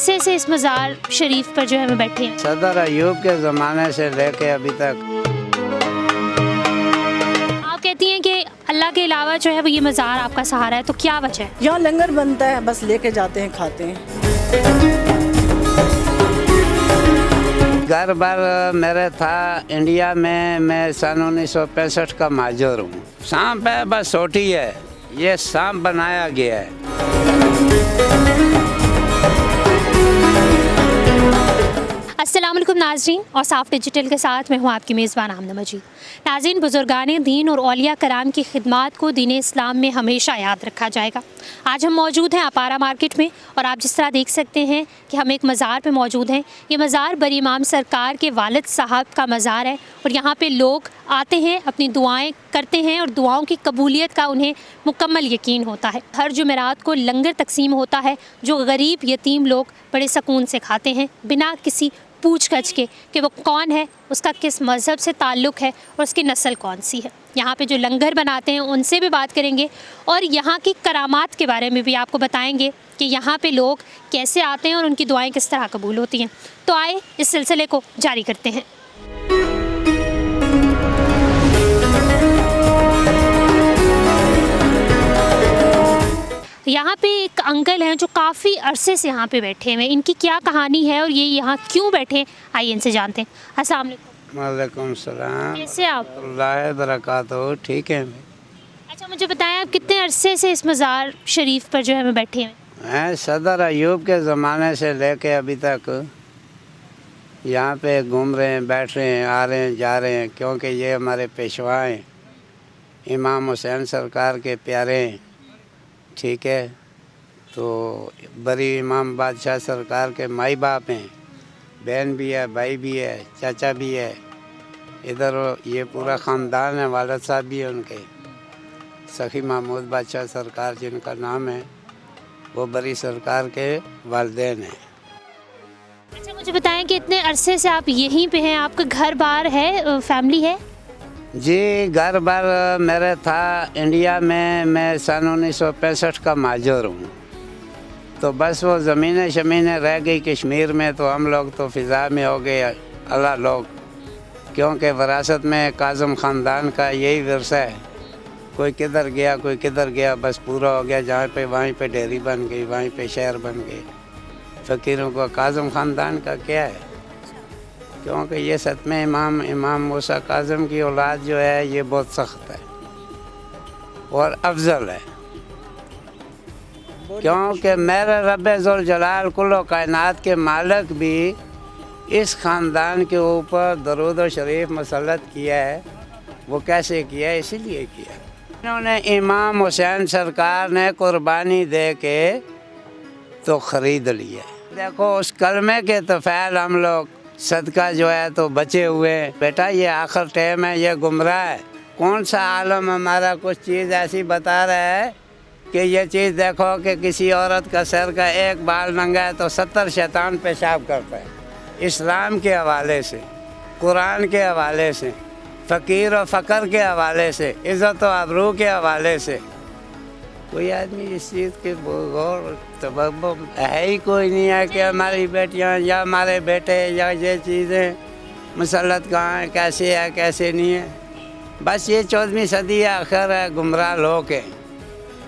عرصے سے اس مزار شریف پر جو ہے ہمیں بیٹھے ہیں؟ صدر ایوب کے زمانے سے لے کے ابھی تک۔ آپ کہتی ہیں کہ اللہ کے علاوہ جو ہے وہ یہ مزار آپ کا سہارا ہے، تو کیا وجہ ہے؟ یہاں لنگر بنتا ہے، بس لے کے جاتے ہیں، کھاتے ہیں۔ گھر بار میرے تھا انڈیا میں سن 1965 کا مہاجر ہوں۔ سانپ ہے بس چھوٹی ہے، یہ سانپ بنایا گیا ہے۔ السلام علیکم ناظرین، اور صاف ڈیجیٹل کے ساتھ میں ہوں آپ کی میزبان آمنہ مجید۔ ناظرین، بزرگان دین اور اولیاء کرام کی خدمات کو دین اسلام میں ہمیشہ یاد رکھا جائے گا۔ آج ہم موجود ہیں اپارا مارکیٹ میں، اور آپ جس طرح دیکھ سکتے ہیں کہ ہم ایک مزار پہ موجود ہیں۔ یہ مزار بری امام سرکار کے والد صاحب کا مزار ہے، اور یہاں پہ لوگ آتے ہیں، اپنی دعائیں کرتے ہیں، اور دعاؤں کی قبولیت کا انہیں مکمل یقین ہوتا ہے۔ ہر جمعرات کو لنگر تقسیم ہوتا ہے، جو غریب یتیم لوگ بڑے سکون سے کھاتے ہیں، بنا کسی پوچھ گچھ کے کہ وہ کون ہے، اس کا کس مذہب سے تعلق ہے، اور اس کی نسل کون سی ہے۔ یہاں پہ جو لنگر بناتے ہیں ان سے بھی بات کریں گے، اور یہاں کی کرامات کے بارے میں بھی آپ کو بتائیں گے کہ یہاں پہ لوگ کیسے آتے ہیں اور ان کی دعائیں کس طرح قبول ہوتی ہیں۔ تو آئے اس سلسلے کو جاری کرتے ہیں۔ یہاں پہ ایک انکل ہیں جو کافی عرصے سے یہاں پہ بیٹھے ہوئے ہیں۔ ان کی کیا کہانی ہے اور یہ یہاں کیوں بیٹھے ہیں، آئیے ان سے جانتے ہیں۔ السلام علیکم۔ وعلیکم السلام، کیسے آپ؟ اللہ برکاتہ، ٹھیک ہے۔ اچھا، مجھے بتائیں آپ کتنے عرصے سے اس مزار شریف پر جو ہے ہمیں بیٹھے ہوئے ہیں؟ میں صدر ایوب کے زمانے سے لے کے ابھی تک یہاں پہ گھوم رہے ہیں، بیٹھ رہے ہیں، آ رہے ہیں، جا رہے ہیں، کیونکہ یہ ہمارے پیشوا ہیں، امام حسین سرکار کے پیارے ہیں، ٹھیک ہے۔ تو بری امام بادشاہ سرکار کے مائی باپ ہیں، بہن بھی ہے، بھائی بھی ہے، چاچا بھی ہے، ادھر یہ پورا خاندان ہے، والد صاحب بھی ہیں ان کے، سخی محمود بادشاہ سرکار جن کا نام ہے، وہ بری سرکار کے والدین ہیں۔ اچھا، مجھے بتائیں کہ اتنے عرصے سے آپ یہیں پہ ہیں، آپ کا گھر بار ہے، فیملی ہے؟ جی، گھر بار میرے تھا انڈیا میں سن 1965 کا مہاجر ہوں، تو بس وہ زمینیں شمینیں رہ گئی کشمیر میں، تو ہم لوگ تو فضا میں ہو گئے اللہ لوگ، کیونکہ وراثت میں کاظم خاندان کا یہی ورثہ ہے، کوئی کدھر گیا کوئی کدھر گیا، بس پورا ہو گیا، جہاں پہ وہیں پہ ڈیری بن گئی، وہیں پہ شہر بن گئے۔ فقیروں کو کاظم خاندان کا کیا ہے، کیونکہ یہ ستم امام موسیٰ کاظم کی اولاد جو ہے یہ بہت سخت ہے اور افضل ہے، کیونکہ میرے رب ذوالجلال کل و کائنات کے مالک بھی اس خاندان کے اوپر درود و شریف مسلط کیا ہے۔ وہ کیسے کیا ہے؟ اسی لیے کیا، انہوں نے امام حسین سرکار نے قربانی دے کے تو خرید لیا۔ دیکھو اس کلمے کے طفیل ہم لوگ صدقہ جو ہے تو بچے ہوئے ہیں۔ بیٹا یہ آخر ٹائم ہے، یہ گمراہ ہے۔ کون سا عالم ہمارا کچھ چیز ایسی بتا رہا ہے کہ یہ چیز دیکھو کہ کسی عورت کا سر کا ایک بال ننگا ہے تو 70 شیطان پیشاب کرتا ہے۔ اسلام کے حوالے سے، قرآن کے حوالے سے، فقیر و فقر کے حوالے سے، عزت و آبرو کے حوالے سے کوئی آدمی اس چیز کے غور تبب ہے ہی کوئی نہیں ہے کہ ہماری بیٹیاں یا ہمارے بیٹے یا یہ چیزیں مسلط کہاں ہیں، کیسے ہے کیسے نہیں ہے۔ بس یہ 14ویں صدی آخر ہے، گمراہ لوگ ہیں،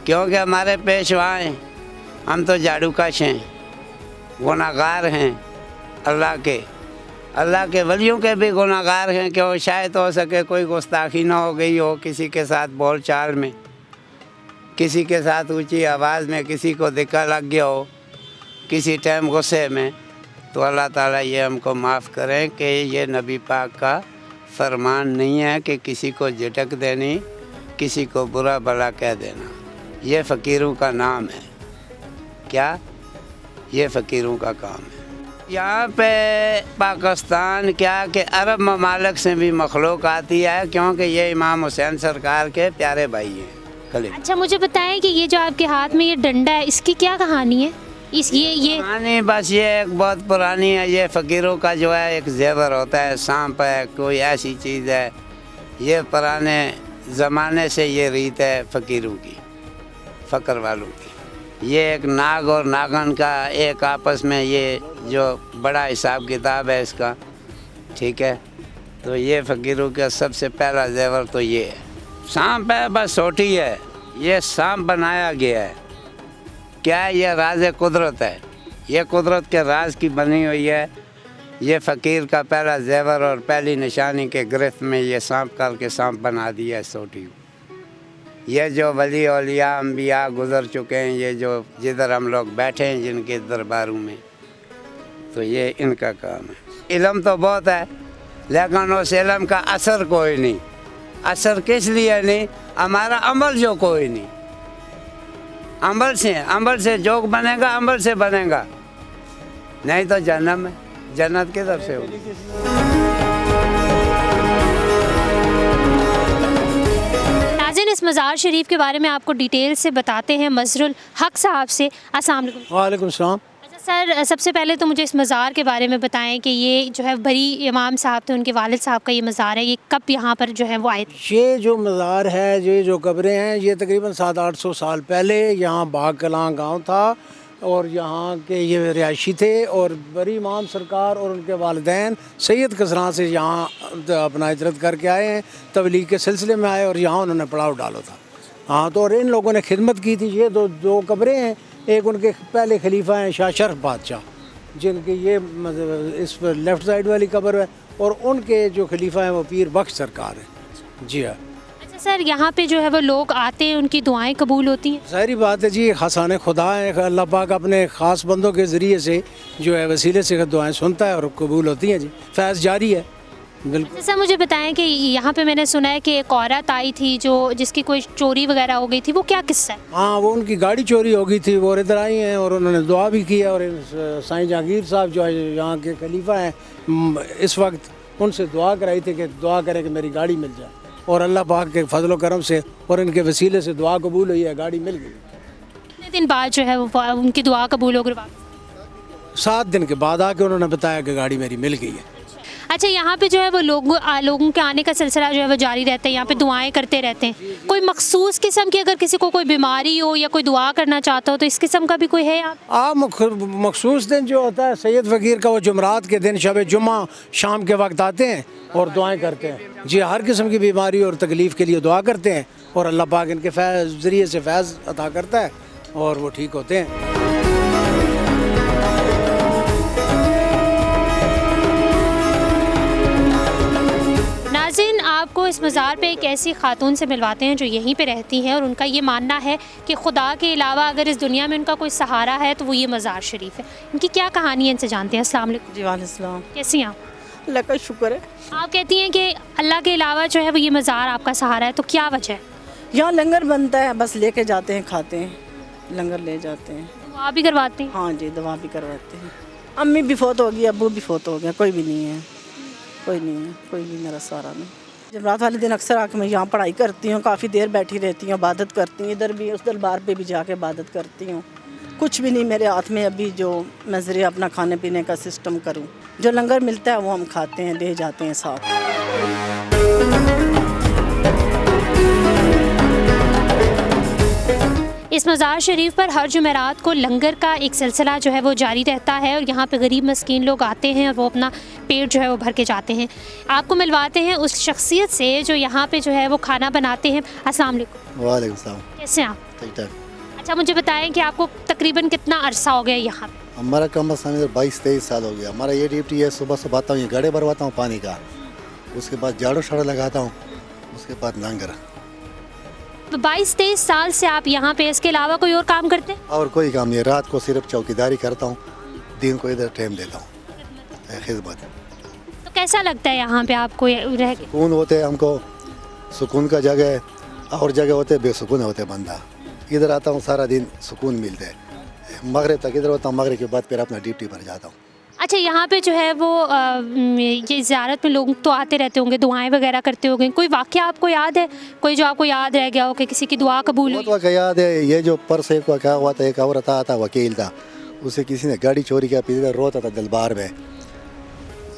کیونکہ ہمارے پیشوا ہیں، ہم تو جاڑو کش ہیں، گناہ گار ہیں، اللہ کے ولیوں کے بھی گناہ گار ہیں، کہ وہ شاید ہو سکے کوئی گستاخی نہ ہو گئی ہو کسی کے ساتھ بول چال میں، کسی کے ساتھ اونچی آواز میں کسی کو دھکا لگ گیا ہو کسی ٹائم غصے میں، تو اللہ تعالیٰ یہ ہم کو معاف کریں کہ یہ نبی پاک کا فرمان نہیں ہے کہ کسی کو جھٹک دینی، کسی کو برا بھلا کہہ دینا۔ یہ فقیروں کا نام ہے، کیا؟ یہ فقیروں کا کام ہے۔ یہاں پہ پاکستان کیا کہ عرب ممالک سے بھی مخلوق آتی ہے، کیونکہ یہ امام حسین سرکار کے پیارے بھائی ہیں۔ اچھا، مجھے بتائیں کہ یہ جو آپ کے ہاتھ میں یہ ڈنڈا ہے، اس کی کیا کہانی ہے؟ یہ کہانی بس یہ ایک بہت پرانی ہے، یہ فقیروں کا جو ہے ایک زیور ہوتا ہے، سانپ ہے، کوئی ایسی چیز ہے، یہ پرانے زمانے سے یہ ریت ہے فقیروں کی، فقر والوں کی۔ ये एक नाग और नागन का एक आपस में ये जो बड़ा हिसाब किताब है इसका, ठीक है। तो ये फ़कीरों का सबसे पहला जेवर तो ये है। सांप है, बस सोटी है, ये सांप बनाया गया है। क्या है? ये राज कुदरत है, ये कुदरत के राज की बनी हुई है। ये फ़कीर का पहला जेवर और पहली निशानी के गिरफ्त में ये सांप करके सांप बना दिया है सोटी को। ये जो वली औलिया अम्बिया गुज़र चुके हैं, ये जो जिधर हम लोग बैठे हैं जिनके दरबारों में, तो ये इनका काम है। इल्म तो बहुत है, लेकिन उस इल्म का असर कोई नहीं। असर किस लिए नहीं? हमारा अमल जो कोई नहीं। अमल से जोग बनेगा, अमल से बनेगा, नहीं तो जन्नत है। जन्नत किधर से होगी? नाज़रीन, इस मज़ार शरीफ के बारे में आपको डिटेल से बताते हैं मज़रुल हक साहब से। अस्सलाम वालेकुम। वालेकुम सलाम। अच्छा सर, सबसे पहले तो मुझे इस मज़ार के बारे में बताएं कि ये जो है बरी इमाम साहब थे, उनके वालिद साहब का ये मज़ार है, ये कब यहाँ पर जो है वो आए थे? ये जो मज़ार है, ये जो कब्रें हैं, ये तकरीबन 700-800 साल पहले यहाँ बाग कलां गाँव था और यहाँ के ये रिहायशी थे। और बरी इमाम सरकार और उनके वालिदैन सैयद कसरां से यहाँ अपना हिजरत करके आए हैं, तबलीग के सिलसिले में आए और यहाँ उन्होंने पड़ाव डाला था। हाँ, तो और इन लोगों ने खिदमत की थी। ये दो कब्रें हैं, एक उनके पहले खलीफा हैं शाह शरफ बादशाह, जिनकी ये इस पर लेफ़्ट साइड वाली कब्र है, और उनके जो खलीफा हैं वो पीर बख्श सरकार है। जी हाँ। अच्छा सर, यहाँ पे जो है वो लोग आते हैं, उनकी दुआएं कबूल होती हैं? ज़ाहिर बात है जी, हसान खुदा है। अल्लाह पाक अपने ख़ास बंदों के ज़रिए से जो है वसीले से दुआएं सुनता है और कबूल होती हैं जी। फैज़ जारी है, बिल्कुल। सर मुझे बताएं कि यहाँ पे मैंने सुना है कि एक औरत आई थी जिसकी कोई चोरी वगैरह हो गई थी, वो क्या किस्सा है? हाँ, वो उनकी गाड़ी चोरी हो गई थी, वो इधर आई हैं और उन्होंने दुआ भी की है। और साईं जहांगीर साहब जो है यहाँ के खलीफा हैं, इस वक्त उनसे दुआ कराई थी कि दुआ करें कि मेरी गाड़ी मिल जाए, और अल्लाह पाक के फजल करम से और इनके वसीले से दुआ कबूल हुई है, गाड़ी मिल गई। कितने दिन बाद जो है वो उनकी दुआ कबूल हो गई? 7 दिन के बाद आके उन्होंने बताया कि गाड़ी मेरी मिल गई है। अच्छा, यहाँ पे जो है वो लोगों के आने का सिलसिला जो है वो जारी रहता है, यहाँ पे दुआएं करते रहते हैं। कोई मखसूस किस्म की, अगर किसी को कोई बीमारी हो या कोई दुआ करना चाहता हो, तो इस किस्म का भी कोई है यहाँ? मखसूस दिन जो होता है सैयद फ़कीर का, वो जुमरात के दिन शब जुम्मा शाम के वक्त आते हैं और दुआएं करते हैं जी। हर किस्म की बीमारी और तकलीफ़ के लिए दुआ करते हैं और अल्लाह पाक इनके ज़रिए से फैज़ अता करता है और वो ठीक होते हैं। नाज़रीन, आपको इस मज़ार पे एक ऐसी खातून से मिलवाते हैं जो यहीं पे रहती हैं, और उनका ये मानना है कि खुदा के अलावा अगर इस दुनिया में उनका कोई सहारा है तो वो ये मज़ार शरीफ है। इनकी क्या कहानी है, इनसे जानते हैं। अस्सलाम वालेकुम। जी वालेकुम। कैसी हैं आप? अल्लाह का शुक्र है। आप कहती हैं कि अल्लाह के अलावा जो है वो ये मज़ार आपका सहारा है, तो क्या वजह है? यहाँ लंगर बनता है, बस लेके जाते हैं, खाते हैं, लंगर ले जाते हैं। दुआ भी करवाते हैं? हाँ जी, दवा भी करवाते हैं। अम्मी भी फौत हो गई, अब्बू भी फौत हो गया, कोई भी नहीं है, कोई नहीं है, कोई भी मेरा सहारा नहीं। जब रात वाले दिन अक्सर आके मैं यहाँ पढ़ाई करती हूँ, काफ़ी देर बैठी रहती हूँ, इबादत करती हूँ, इधर भी उस दरबार पे भी जाके इबादत करती हूँ। कुछ भी नहीं मेरे हाथ में अभी जो मैं ज़रिए अपना खाने पीने का सिस्टम करूँ। जो लंगर मिलता है वो हम खाते हैं, ले जाते हैं साथ। इस मज़ार शरीफ पर हर जुमेरात को लंगर का एक सिलसिला जो है वो जारी रहता है, और यहाँ पे गरीब मस्कीन लोग आते हैं और वो अपना पेट जो है वो भर के जाते हैं। आपको मिलवाते हैं उस शख्सियत से जो यहाँ पे जो है वो खाना बनाते हैं। अस्सलाम वालेकुम। वालेकुम सलाम। कैसे हैं आप? ठीक ठाक। अच्छा, मुझे बताएं कि आपको तकरीबन कितना अरसा हो गया यहाँ पे? हमारा कम अज़ कम 22-23 साल हो गया। हमारा ये ड्यूटी है, सुबह सुबह आता हूँ, ये गड्ढे भरवाता हूँ पानी का, उसके बाद झाड़ू शाड़ू लगाता हूँ, उसके बाद लंगर। तो 22-23 साल से आप यहाँ पे, इसके अलावा कोई और काम करते हैं? और कोई काम नहीं, रात को सिर्फ चौकीदारी करता हूँ, दिन को इधर टाइम देता हूँ, खिदमत। तो कैसा लगता है यहाँ पे आपको रह के? सुकून होते हैं हमको, सुकून का जगह है, और जगह होते बेसुकून होते बंदा। इधर आता हूँ, सारा दिन सुकून मिलता है, मगरिब तक इधर होता हूँ, मगरिब के बाद फिर अपना ड्यूटी पर जाता हूँ। अच्छा, यहाँ पे जो है वो ये ज़ियारत में लोग तो आते रहते होंगे, दुआएं वगैरह करते होंगे, कोई वाक़या आपको याद है, कोई जो आपको याद रह गया हो कि किसी की दुआ कबूल हुई? बहुत वाक़या याद है। ये जो परस एक वाक़या हुआ था, एक औरत था, वकील था, उसे किसी ने गाड़ी चोरी किया, फिर इधर रोता था दरबार में।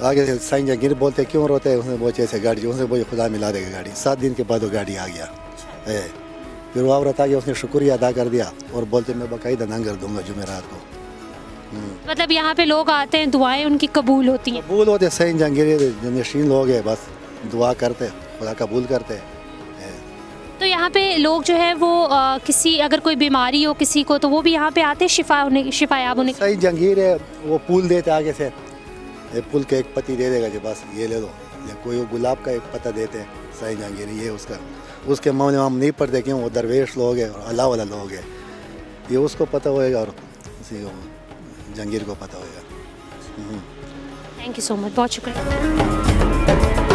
आगे से साईं जहांगीर बोलते क्यों रोते हैं, उसने बोले ऐसे गाड़ी, उसने बोले खुदा मिला देगा गाड़ी। 7 दिन के बाद वो गाड़ी आ गया है। फिर वो औरत आ गई, उसने शुक्रिया अदा कर दिया और बोलते मैं बाकायदा लंगर दूंगा जुमेरात को। मतलब यहाँ पे लोग आते हैं, दुआएं उनकी कबूल होती हैं। कबूल होते सही जहांगीर नशीन लोग हैं, बस दुआ करते, खुदा कबूल करते। तो यहाँ पे लोग जो है वो किसी अगर कोई बीमारी हो किसी को तो वो भी यहाँ पे आते हैं शिफायाब होने। सही जहांगीर है, वो फूल देते आगे से, ये फूल के एक पत्ती दे देगा कि बस ये ले लो, या कोई वो गुलाब का एक पत्ता देते हैं, सही जहांगीर ये उसके मामले में हम नहीं पढ़ते क्यों, वो दरवेश लोग हैं और अल्लाह वाला लोग हैं, ये उसको पता होएगा और उसी को जहांगीर को पता होएगा। थैंक यू सो मच, बहुत शुक्रिया।